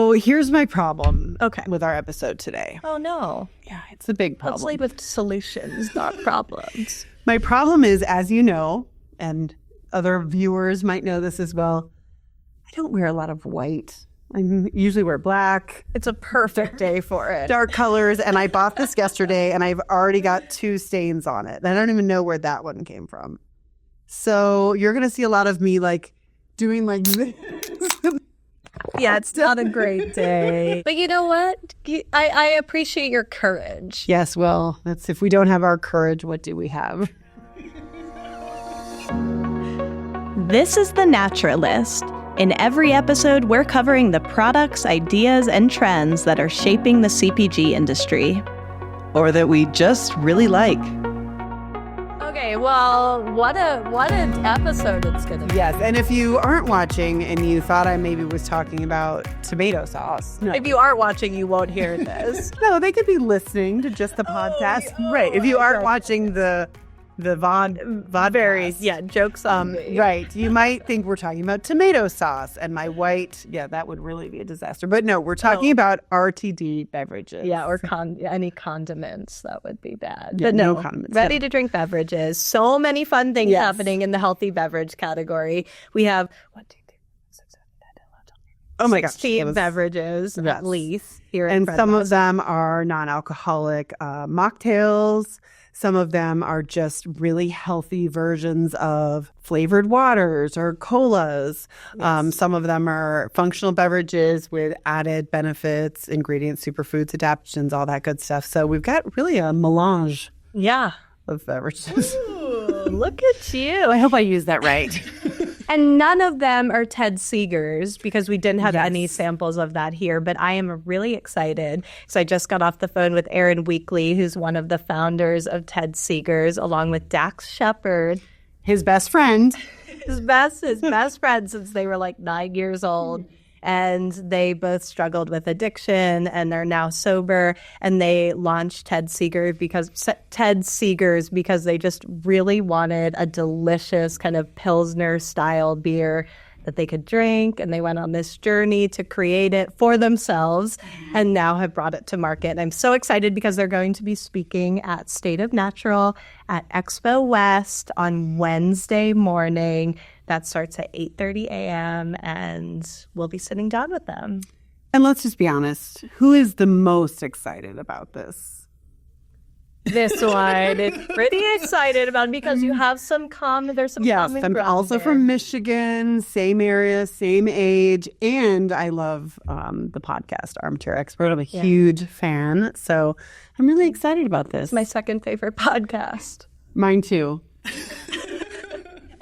So here's my problem with our episode today. Oh, no. Yeah, it's a big problem. Let's lead with solutions, not problems. My problem is, as you know, and other viewers might know this as well, I don't wear a lot of white. I usually wear black. It's a perfect day for it. Dark colors. And I bought this yesterday and I've already got 2 stains on it. And I don't even know where that one came from. So you're going to see a lot of me like doing like this. Yeah, it's not a great day. But you know what? I appreciate your courage. Yes, well, that's if we don't have our courage, what do we have? This is The Naturalist. In every episode, we're covering the products, ideas, and trends that are shaping the CPG industry. Or that we just really like. Okay, well, what an episode it's going to be. Yes, and if you aren't watching and you thought I maybe was talking about tomato sauce. No. If you aren't watching, you won't hear this. No, they could be listening to just the podcast. Right, if you aren't watching the Very, yeah, jokes on me. Right. You might think we're talking about tomato sauce and my white. Yeah, that would really be a disaster. But no, we're talking about RTD beverages. Yeah, or any condiments. That would be bad. Yeah, but no condiments. Ready to drink beverages. So many fun things happening in the healthy beverage category. We have 1, 2, 3, 4, 5, 6, 7, 8, 9, 10, 11, 12, 13, 16 beverages at least here in and some of them are non-alcoholic mocktails. Some of them are just really healthy versions of flavored waters or colas. Yes. Some of them are functional beverages with added benefits, ingredients, superfoods, adaptogens, all that good stuff. So we've got really a melange of beverages. Ooh, look at you. I hope I used that right. And none of them are Ted Seegers because we didn't have any samples of that here. But I am really excited. So I just got off the phone with Aaron Weekly, who's one of the founders of Ted Seegers, along with Dax Shepard. His best friend. His best friend since they were like 9 years old. And they both struggled with addiction and are now sober. And they launched Ted Seegers because they just really wanted a delicious kind of Pilsner style beer that they could drink. And they went on this journey to create it for themselves and now have brought it to market. And I'm so excited because they're going to be speaking at State of Natural at Expo West on Wednesday morning. That starts at 8:30 a.m. and we'll be sitting down with them. And let's just be honest, who is the most excited about this? This one is pretty excited about it because you have some there's some common I'm ground also there. from Michigan, same area, same age, and I love the podcast Armchair Expert. I'm a huge fan, so I'm really excited about this. It's my second favorite podcast. Mine too.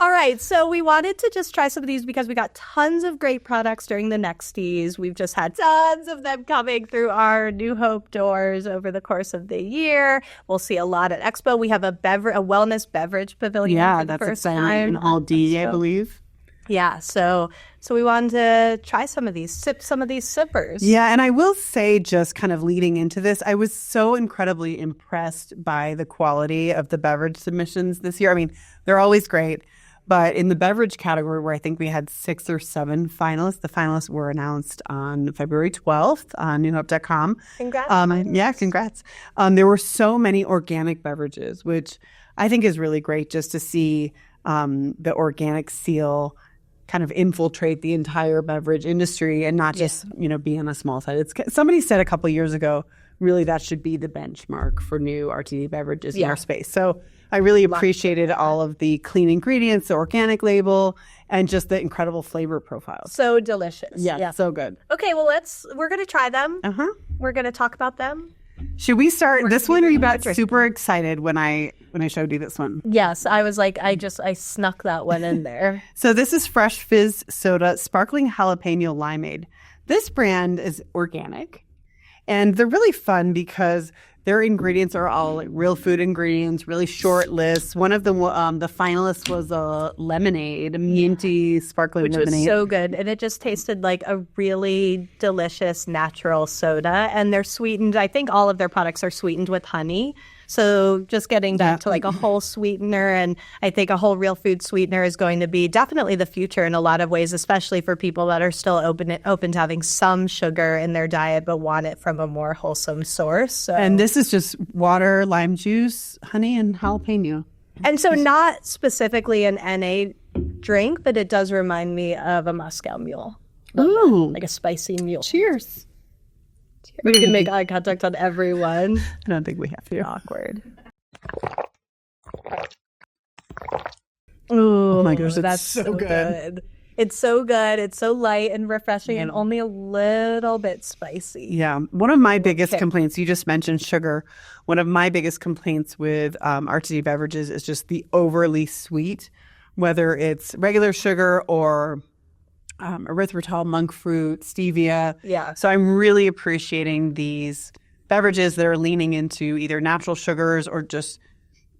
All right, so we wanted to just try some of these because we got tons of great products during the NEXTYs. We've just had tons of them coming through our New Hope doors over the course of the year. We'll see a lot at Expo. We have a wellness beverage pavilion for the first time. In All D, I believe. Yeah, so we wanted to try some of these, sip some of these sippers. Yeah, and I will say, just kind of leading into this, I was so incredibly impressed by the quality of the beverage submissions this year. I mean, they're always great. But in the beverage category, where I think we had 6 or 7 finalists, the finalists were announced on February 12th on newhope.com. Congrats. Yeah, congrats. There were so many organic beverages, which I think is really great just to see the organic seal kind of infiltrate the entire beverage industry and not just, be on a small side. Somebody said a couple of years ago, really that should be the benchmark for new RTD beverages in our space. So I really appreciated all of the clean ingredients, the organic label, and just the incredible flavor profiles. So delicious. Yeah, so good. Okay, well, we're going to try them. We're going to talk about them. Should we start this one, or you got super excited when I showed you this one? Yes, I was like, I snuck that one in there. So this is Fresh Fizz Soda Sparkling Jalapeño Limeade. This brand is organic, and they're really fun because their ingredients are all like real food ingredients, really short lists. One of them, the finalist was a lemonade, a minty sparkling lemonade. Which was so good. And it just tasted like a really delicious natural soda. And they're sweetened. I think all of their products are sweetened with honey. So just getting back to like a whole sweetener, and I think a whole real food sweetener is going to be definitely the future in a lot of ways, especially for people that are still open to having some sugar in their diet but want it from a more wholesome source. So. And this is just water, lime juice, honey, and jalapeno. And so not specifically an NA drink, but it does remind me of a Moscow Mule. Ooh. Like a spicy mule. Cheers. We can make eye contact on everyone. I don't think we have to. Awkward. Oh my gosh, that's so good. It's so good. It's so light and refreshing and only a little bit spicy. Yeah. One of my biggest complaints, you just mentioned sugar. One of my biggest complaints with RTD beverages is just the overly sweet, whether it's regular sugar or erythritol, monk fruit, stevia. Yeah. So I'm really appreciating these beverages that are leaning into either natural sugars or just,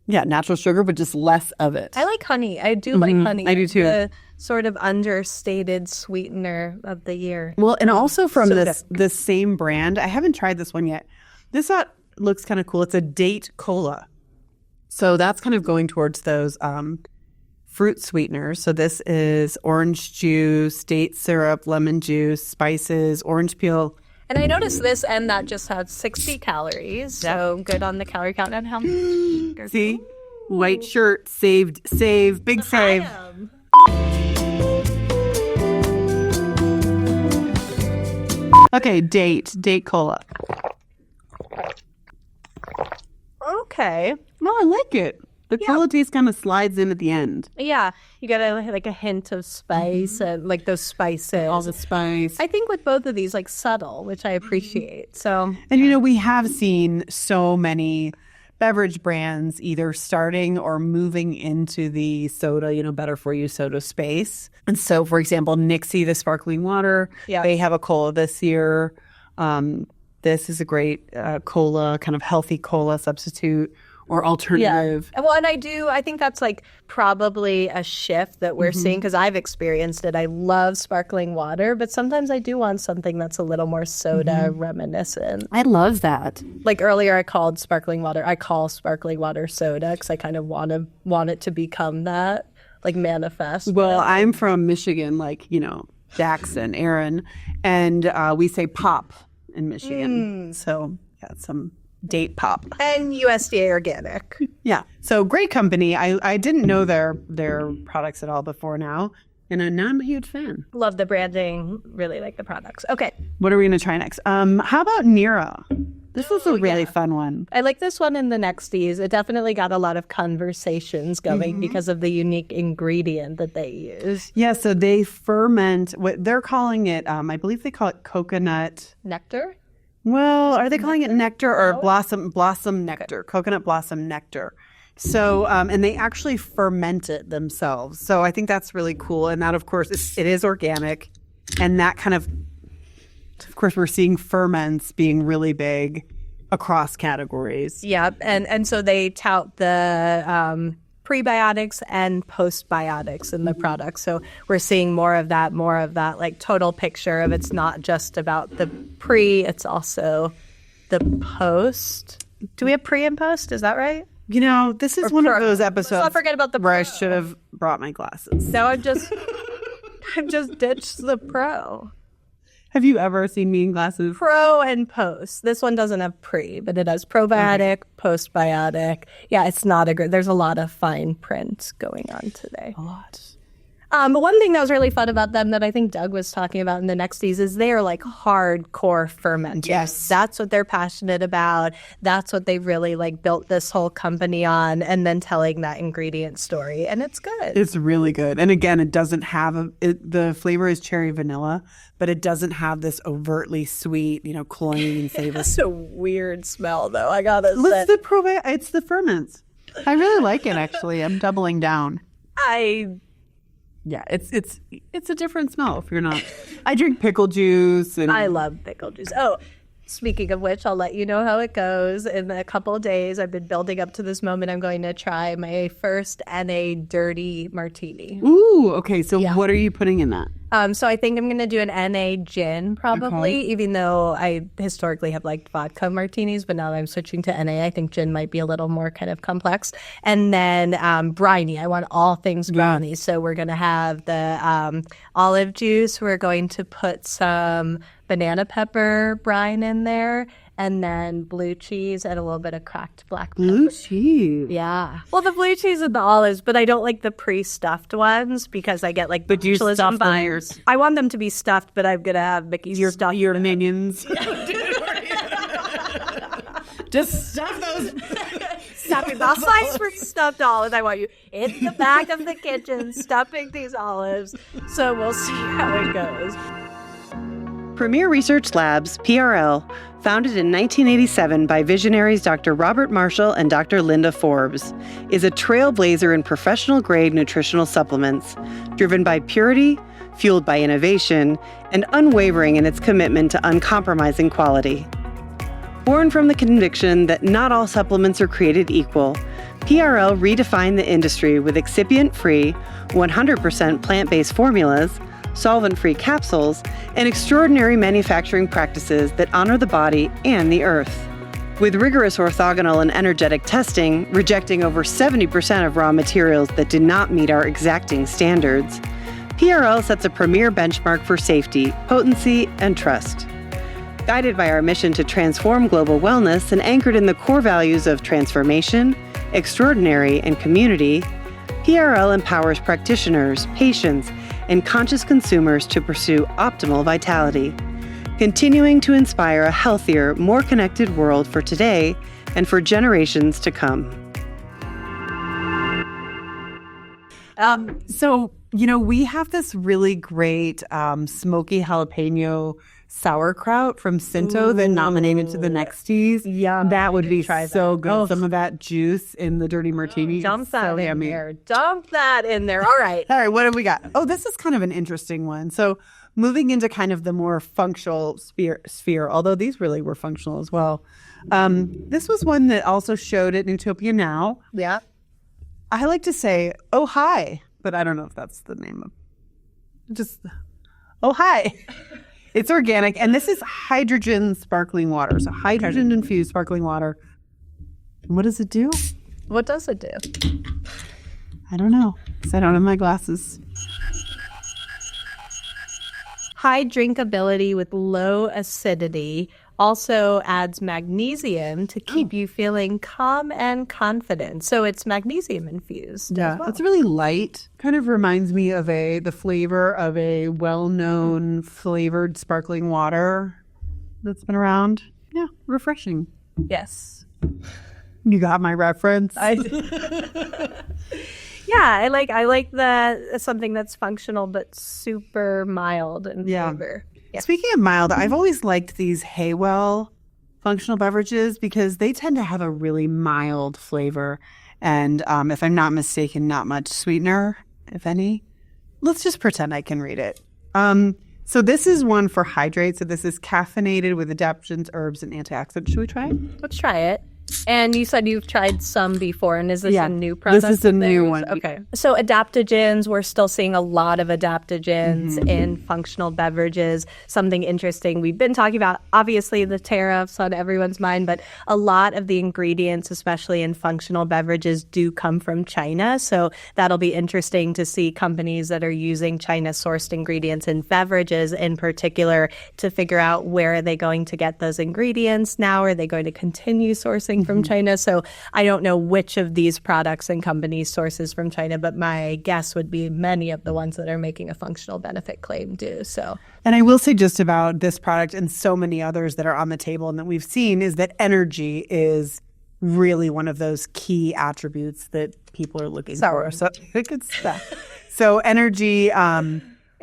natural sugar, but just less of it. I like honey. I do like honey. I do too. The sort of understated sweetener of the year. Well, and also from this same brand, I haven't tried this one yet. This looks kind of cool. It's a date cola. So that's kind of going towards those fruit sweeteners. So this is orange juice, date syrup, lemon juice, spices, orange peel. And I noticed this and that just has 60 calories. So good on the calorie count. And how many? See? White shirt, save, big save. Okay, date cola. Okay. No, I like it. The cola taste kind of slides in at the end. Yeah. You got like a hint of spice and like those spices. All the spice. I think with both of these, like subtle, which I appreciate. So, and we have seen so many beverage brands either starting or moving into the soda, better for you soda space. And so, for example, NIXTY, the sparkling water, they have a cola this year. This is a great cola, kind of healthy cola substitute or alternative. Yeah. Well, and I think that's like probably a shift that we're seeing because I've experienced it. I love sparkling water, but sometimes I do want something that's a little more soda reminiscent. I love that. Like earlier I call sparkling water soda because I kind of want it to become that, like manifest. Well, I'm from Michigan, like, Dax and Aaron, and we say pop in Michigan. So, some date pop. And USDA organic. Yeah. So great company. I didn't know their products at all before now. And now I'm a huge fan. Love the branding. Really like the products. Okay. What are we going to try next? How about NIRA? This is a really fun one. I like this one in the NEXTYs. It definitely got a lot of conversations going because of the unique ingredient that they use. Yeah, so they ferment, what they're calling it, I believe they call it coconut. Nectar? Well, are they calling it nectar or blossom nectar? Coconut blossom nectar. So, and they actually ferment it themselves. So I think that's really cool. And that, of course, it is organic. And that kind of course, we're seeing ferments being really big across categories. Yeah. And so they tout the prebiotics and postbiotics in the product. So we're seeing more of that like total picture of it's not just about the pre, it's also the post. Do we have pre and post? Is that right? This is one of those episodes. Let's not forget about the where I should have brought my glasses. No, I've just ditched the pro. Have you ever seen me in glasses? Pro and post. This one doesn't have pre, but it has probiotic, postbiotic. Yeah, it's not there's a lot of fine print going on today. A lot. But one thing that was really fun about them that I think Doug was talking about in the NEXTYs is they are like hardcore fermenters. Yes. That's what they're passionate about. That's what they really like built this whole company on, and then telling that ingredient story. And it's good. It's really good. And again, it doesn't have the flavor is cherry vanilla, but it doesn't have this overtly sweet, cloying flavor. It's a weird smell though, I gotta say. It's the ferments. I really like it actually. I'm doubling down. Yeah, it's a different smell if you're not. I drink pickle juice. And I love pickle juice. Oh, Speaking of which, I'll let you know how it goes in a couple of days. I've been building up to this moment. I'm going to try my first NA dirty martini. Ooh, okay. So what are you putting in that? So I think I'm going to do an NA gin probably, even though I historically have liked vodka martinis, but now that I'm switching to NA, I think gin might be a little more kind of complex. And then briny. I want all things briny. So we're going to have the olive juice. We're going to put some banana pepper brine in there, and then blue cheese and a little bit of cracked black pepper. Blue cheese. Yeah. Well, the blue cheese and the olives, but I don't like the pre-stuffed ones because I get like But you stuff buyers. I want them to be stuffed, but I'm going to have Mickey's stuffed. Your minions. Just stuff those. Stuffing the slice for stuffed olives. I want you in the back of the kitchen stuffing these olives. So we'll see how it goes. Premier Research Labs, PRL, founded in 1987 by visionaries Dr. Robert Marshall and Dr. Linda Forbes, is a trailblazer in professional-grade nutritional supplements, driven by purity, fueled by innovation, and unwavering in its commitment to uncompromising quality. Born from the conviction that not all supplements are created equal, PRL redefined the industry with excipient-free, 100% plant-based formulas, solvent-free capsules, and extraordinary manufacturing practices that honor the body and the earth. With rigorous orthogonal and energetic testing, rejecting over 70% of raw materials that did not meet our exacting standards, PRL sets a premier benchmark for safety, potency, and trust. Guided by our mission to transform global wellness and anchored in the core values of transformation, extraordinary, and community, PRL empowers practitioners, patients, and conscious consumers to pursue optimal vitality, continuing to inspire a healthier, more connected world for today and for generations to come. We have this really great smoky jalapeno sauerkraut from Cinto that nominated to the NEXTYs. Yeah, that would be so good. Oh. Some of that juice in the dirty martini. Dump that so in yummy. there. Dump that in there. All right. All right, what have we got? Oh, this is kind of an interesting one. So moving into kind of the more functional sphere, although these really were functional as well. This was one that also showed at Newtopia Now. Yeah. I like to say, oh, hi, but I don't know if that's the name of just, oh, hi. It's organic, and this is hydrogen sparkling water. So hydrogen-infused sparkling water. And what does it do? What does it do? I don't know, because I don't have my glasses. High drinkability with low acidity. Also adds magnesium to keep you feeling calm and confident. So it's magnesium infused. Yeah, it's really light. Kind of reminds me of the flavor of a well-known flavored sparkling water that's been around. Yeah, refreshing. Yes. You got my reference. Yeah, I like that something that's functional but super mild in flavor. Yeah. Speaking of mild, I've always liked these Heywell functional beverages because they tend to have a really mild flavor. And if I'm not mistaken, not much sweetener, if any. Let's just pretend I can read it. So this is one for hydrate. So this is caffeinated with adaptogens, herbs, and antioxidants. Should we try it? Let's try it. And you said you've tried some before, and is this a new product? This is a new one. Okay. So adaptogens, we're still seeing a lot of adaptogens in functional beverages. Something interesting we've been talking about, obviously the tariffs on everyone's mind, but a lot of the ingredients, especially in functional beverages, do come from China. So that'll be interesting to see companies that are using China-sourced ingredients in beverages in particular to figure out where are they going to get those ingredients now? Are they going to continue sourcing from China? So I don't know which of these products and companies sources from China, but my guess would be many of the ones that are making a functional benefit claim do. So, and I will say just about this product and so many others that are on the table and that we've seen is that energy is really one of those key attributes that people are looking for. So good stuff. So energy,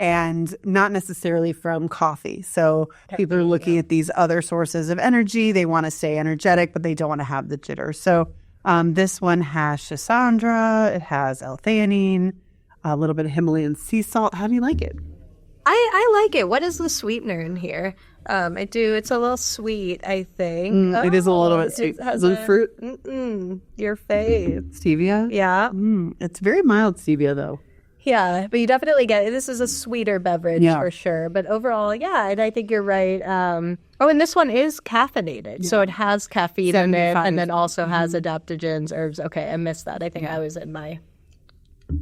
and not necessarily from coffee. So people are looking at these other sources of energy. They want to stay energetic, but they don't want to have the jitters. So this one has schisandra. It has L-theanine, a little bit of Himalayan sea salt. How do you like it? I like it. What is the sweetener in here? I do. It's a little sweet, I think. It is a little bit sweet. It has Is it fruit? Your fave. Stevia? Yeah. It's very mild stevia, though. Yeah, but you definitely get it. This is a sweeter beverage for sure. But overall, yeah, and I think you're right. And this one is caffeinated. So it has caffeine in it and then also has adaptogens, herbs. Okay, I missed that. I think I was in my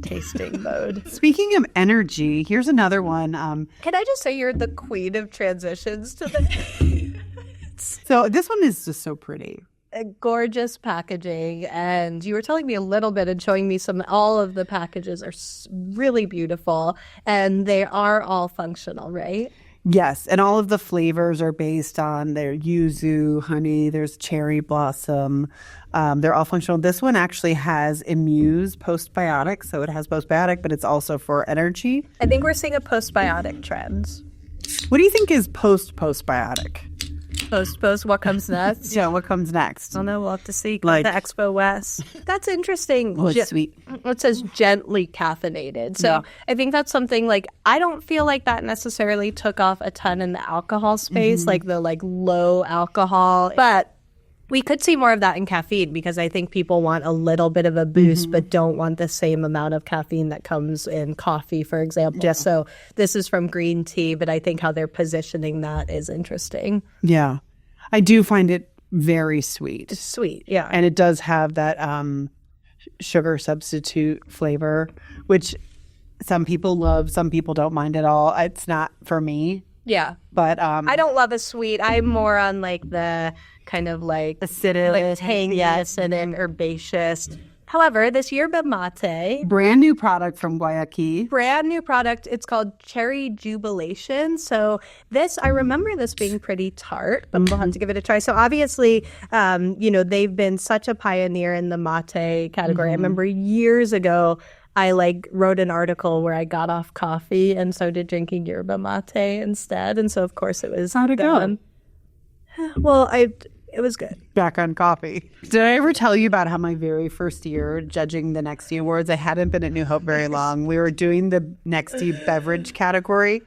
tasting mode. Speaking of energy, here's another one. Can I just say you're the queen of transitions to the... So this one is just so pretty. Gorgeous packaging, and you were telling me a little bit and showing me all of the packages are really beautiful, and they are all functional, right? Yes, and all of the flavors are based on their yuzu, honey, there's cherry blossom. They're all functional. This one actually has Amuse postbiotic, so it has postbiotic, but it's also for energy. I think we're seeing a postbiotic trend. What do you think is postbiotic? Post, what comes next? Yeah, what comes next? I don't know. We'll have to see. Like the Expo West. That's interesting. Oh, it's sweet. It says gently caffeinated. So I think that's something like, I don't feel like that necessarily took off a ton in the alcohol space, like the low alcohol. But we could see more of that in caffeine because I think people want a little bit of a boost but don't want the same amount of caffeine that comes in coffee, for example. Yeah. So this is from green tea, but I think how they're positioning that is interesting. Yeah. I do find it very sweet. It's sweet, yeah. And it does have that sugar substitute flavor, which some people love, some people don't mind at all. It's not for me. Yeah. But I don't love a sweet. I'm more on the kind of acidic, tanginess and then herbaceous. However, this yerba mate, brand new product from Guayaki. Brand new product. It's called Cherry Jubilation. So I remember this being pretty tart, but we'll have to give it a try. So obviously, they've been such a pioneer in the mate category. I remember years ago, I wrote an article where I got off coffee and started drinking yerba mate instead. And so, of course, it was How'd it go? Well, it was good. Back on coffee. Did I ever tell you about how my very first year judging the NEXTY Awards, I hadn't been at New Hope very long. We were doing the NEXTY beverage category,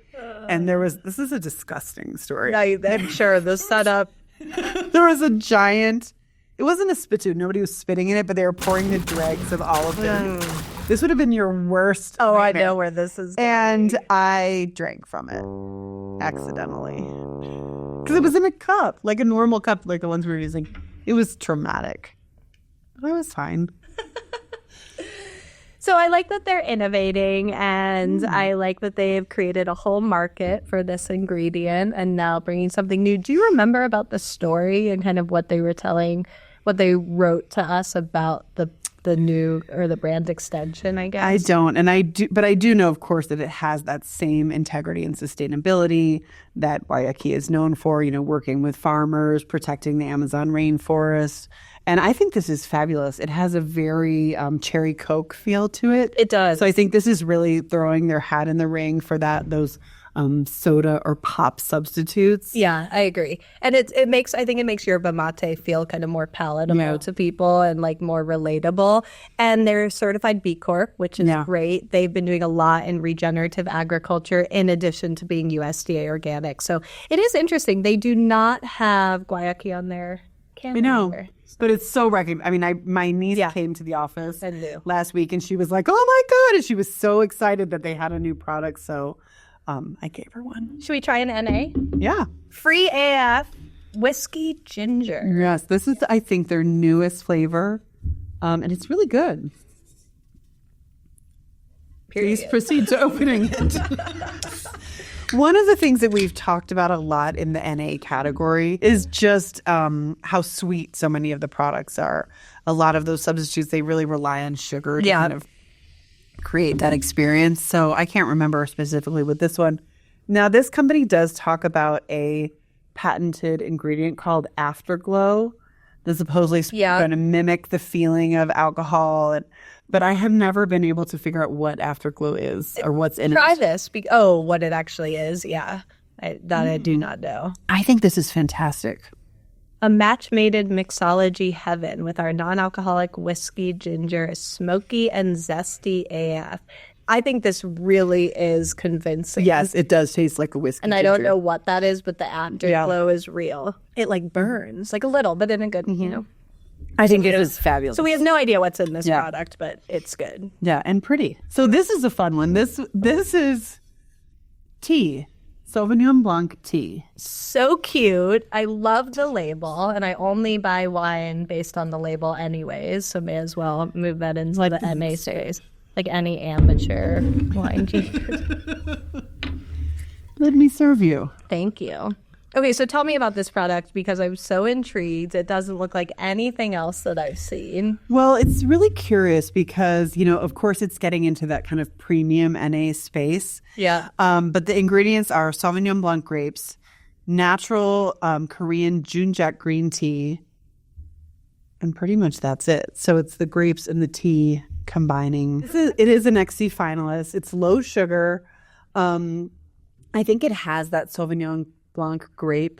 and this is a disgusting story. I'm sure the setup. There was a giant, it wasn't a spittoon, nobody was spitting in it, but they were pouring the dregs of all of them. This would have been your worst nightmare. I know where this is going. And I drank from it accidentally. Because it was in a cup, like a normal cup, like the ones we were using. It was traumatic. But it was fine. So I like that they're innovating, and I like that they've created a whole market for this ingredient and now bringing something new. Do you remember about the story and kind of what they were telling, what they wrote to us about the new or the brand extension, I guess? I don't. And I do know, of course, that it has that same integrity and sustainability that Guayaki is known for, working with farmers, protecting the Amazon rainforest. And I think this is fabulous. It has a very cherry Coke feel to it. It does. So I think this is really throwing their hat in the ring for those soda or pop substitutes. Yeah, I agree. And it makes yerba mate feel kind of more palatable to people and more relatable. And they're certified B Corp, which is great. They've been doing a lot in regenerative agriculture in addition to being USDA organic. So it is interesting. They do not have Guayaki on their can. I know. But it's so recognized. I mean, my niece came to the office last week and she was like, oh my God. And she was so excited that they had a new product. So I gave her one. Should we try an NA? Yeah. Free AF whiskey ginger. Yes. This is, I think, their newest flavor. And it's really good. Please proceed to opening it. One of the things that we've talked about a lot in the NA category is just how sweet so many of the products are. A lot of those substitutes, they really rely on sugar to kind of create that experience. So I can't remember specifically with this one. Now, this company does talk about a patented ingredient called Afterglow that's supposedly going to mimic the feeling of alcohol. But I have never been able to figure out what Afterglow is or what's in it. Try this. What it actually is. Yeah. I do not know. I think this is fantastic. A match-mated mixology heaven with our non-alcoholic whiskey ginger is smoky and zesty AF. I think this really is convincing. Yes, it does taste like a whiskey. And I don't know what that is, but the afterglow is real. It like burns, like a little, but in a good, you know. I think it is fabulous. So we have no idea what's in this product, but it's good. Yeah, and pretty. So this is a fun one. This is tea. Sauvignon Blanc tea. So cute. I love the label, and I only buy wine based on the label anyways, so may as well move that into the MA series. Like any amateur wine teacher. Let me serve you. Thank you. Okay, so tell me about this product because I'm so intrigued. It doesn't look like anything else that I've seen. Well, it's really curious because, you know, of course it's getting into that kind of premium NA space. Yeah. But the ingredients are Sauvignon Blanc grapes, natural Korean Junjak green tea, and pretty much that's it. So it's the grapes and the tea combining. It is an NEXTY finalist. It's low sugar. I think it has that Sauvignon Blanc grape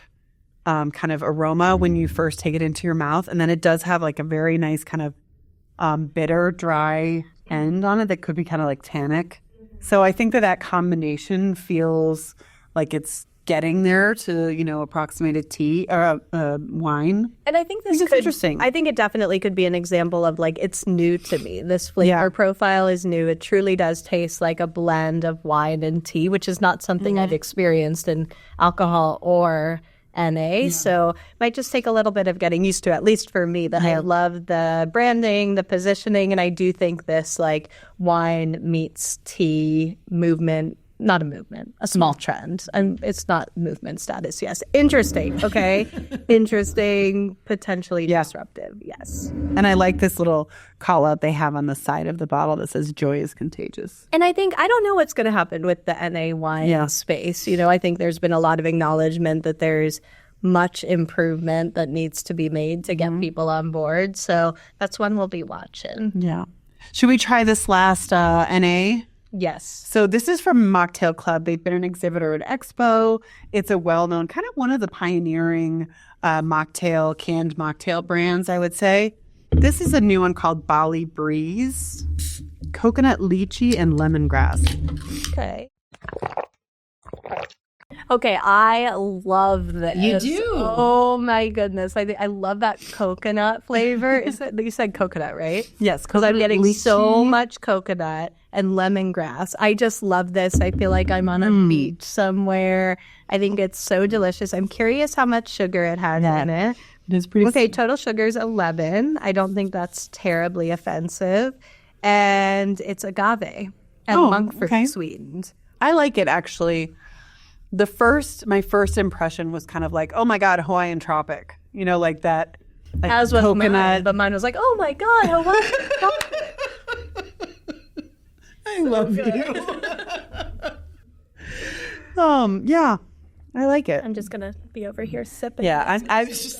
kind of aroma when you first take it into your mouth. And then it does have like a very nice kind of bitter, dry end on it that could be kind of like tannic. So I think that combination feels like it's getting there to, you know, approximate a tea or a wine. And I think this is interesting. I think it definitely could be an example of like, it's new to me. This flavor profile is new. It truly does taste like a blend of wine and tea, which is not something I've experienced in alcohol or NA. So it might just take a little bit of getting used to, at least for me. But I love the branding, the positioning, and I do think this like wine meets tea movement. Not a movement, a small trend. It's not movement status, yes. Interesting, okay? Interesting, potentially disruptive, yes. And I like this little call out they have on the side of the bottle that says joy is contagious. And I think, I don't know what's going to happen with the NA wine space. You know, I think there's been a lot of acknowledgement that there's much improvement that needs to be made to get people on board. So that's one we'll be watching. Yeah. Should we try this last NA? Yes. So this is from Mocktail Club. They've been an exhibitor at Expo. It's a well-known, kind of one of the pioneering canned mocktail brands, I would say. This is a new one called Bali Breeze. Coconut, lychee, and lemongrass. Okay. Okay, I love this. You do? Oh my goodness. I love that coconut flavor. You said coconut, right? Yes. Because I'm getting so much coconut and lemongrass. I just love this. I feel like I'm on a beach somewhere. I think it's so delicious. I'm curious how much sugar it has in it. It is pretty Okay, total sugar is 11. I don't think that's terribly offensive. And it's agave and monk fruit sweetened. I like it, actually. My first impression was kind of like, oh my God, Hawaiian Tropic. You know, like that. Like As was coconut. mine, but mine was like, oh my God, Hawaiian Tropic. I love you. Yeah, I like it. I'm just gonna be over here sipping. Yeah,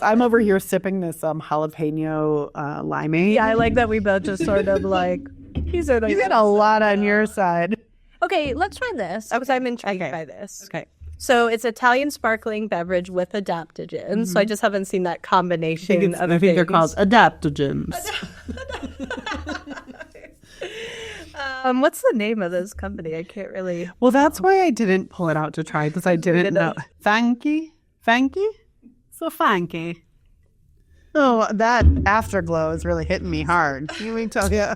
I'm over here sipping this jalapeno limeade. Yeah, I like that we both just sort of like. You got a lot on your side. Okay, let's try this because I'm intrigued by this. Okay. So it's Italian sparkling beverage with adaptogens. So I just haven't seen that combination. I think they're called adaptogens. What's the name of this company? I can't really. Well, that's why I didn't pull it out to try because I didn't know. Fanky? So fanky. Oh, that afterglow is really hitting me hard. Let me tell you.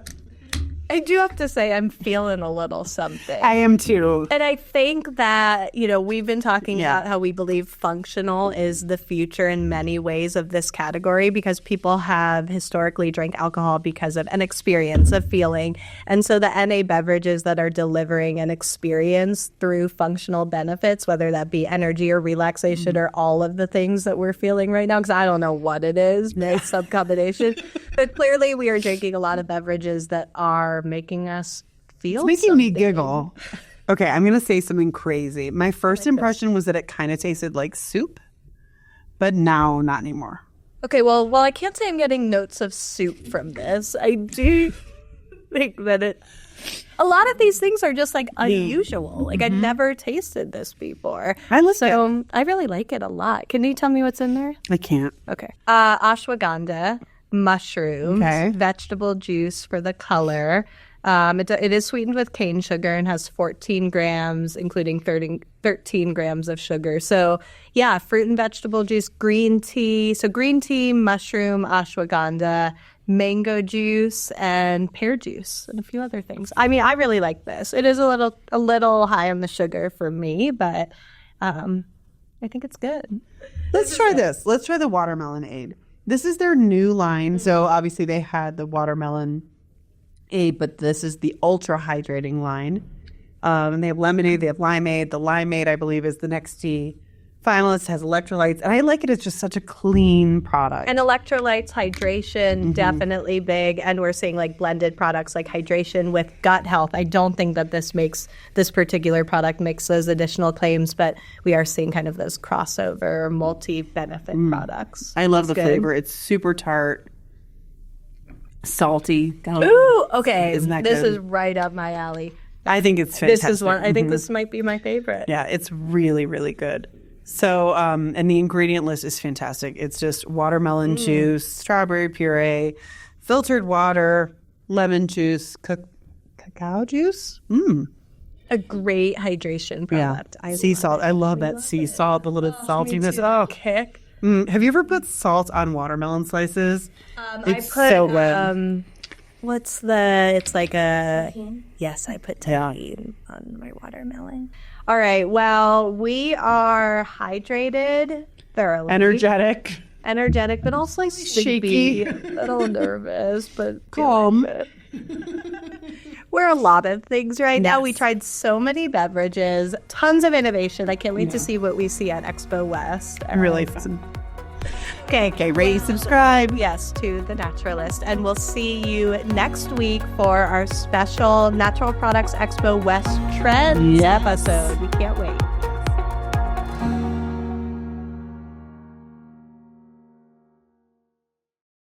I do have to say I'm feeling a little something. I am too. And I think that, you know, we've been talking about how we believe functional is the future in many ways of this category because people have historically drank alcohol because of an experience, a feeling. And so the NA beverages that are delivering an experience through functional benefits, whether that be energy or relaxation or all of the things that we're feeling right now, because I don't know what it is, some combination. But clearly we are drinking a lot of beverages that are making us feel It's making me giggle. Okay, I'm going to say something crazy. My first impression was that it kind of tasted like soup, but now not anymore. Okay, well, I can't say I'm getting notes of soup from this. I do think that a lot of these things are just like unusual. Like I'd never tasted this before. I really like it a lot. Can you tell me what's in there? I can't. Okay. Ashwagandha, mushrooms, vegetable juice for the color, It is sweetened with cane sugar and has 14 grams, including 13 grams of sugar. So, yeah, fruit and vegetable juice, green tea. So green tea, mushroom, ashwagandha, mango juice, and pear juice, and a few other things. I mean, I really like this. It is a little high on the sugar for me, but I think it's good. Let's try this. Let's try the watermelon aid. This is their new line. So obviously they had the watermelon aid, but this is the ultra hydrating line. And they have lemonade, they have limeade. The limeade, I believe, is the NEXTY finalist, has electrolytes. And I like it. It's just such a clean product. And electrolytes, hydration, definitely big. And we're seeing like blended products like hydration with gut health. I don't think that this particular product makes those additional claims, but we are seeing kind of those crossover multi-benefit products. I love the flavor. It's super tart, salty. Ooh, okay. Isn't that this good? is right up my alley. I think it's fantastic. This is one. I think this might be my favorite. Yeah, it's really, really good. So, and the ingredient list is fantastic. It's just watermelon juice, strawberry puree, filtered water, lemon juice, cacao juice. A great hydration product. Yeah. Sea salt. I love that sea salt, the little saltiness. Oh, kick. Have you ever put salt on watermelon slices? It's I put, so good. It's like a, yes, I put tahine on my watermelon. All right, well, we are hydrated thoroughly. Energetic, but also like shaky, a little nervous, but calm. We're a lot of things right now. We tried so many beverages, tons of innovation. I can't wait to see what we see at Expo West. Really fun. Okay, rate, subscribe. Yes, to The Naturalist. And we'll see you next week for our special Natural Products Expo West Trends episode. We can't wait.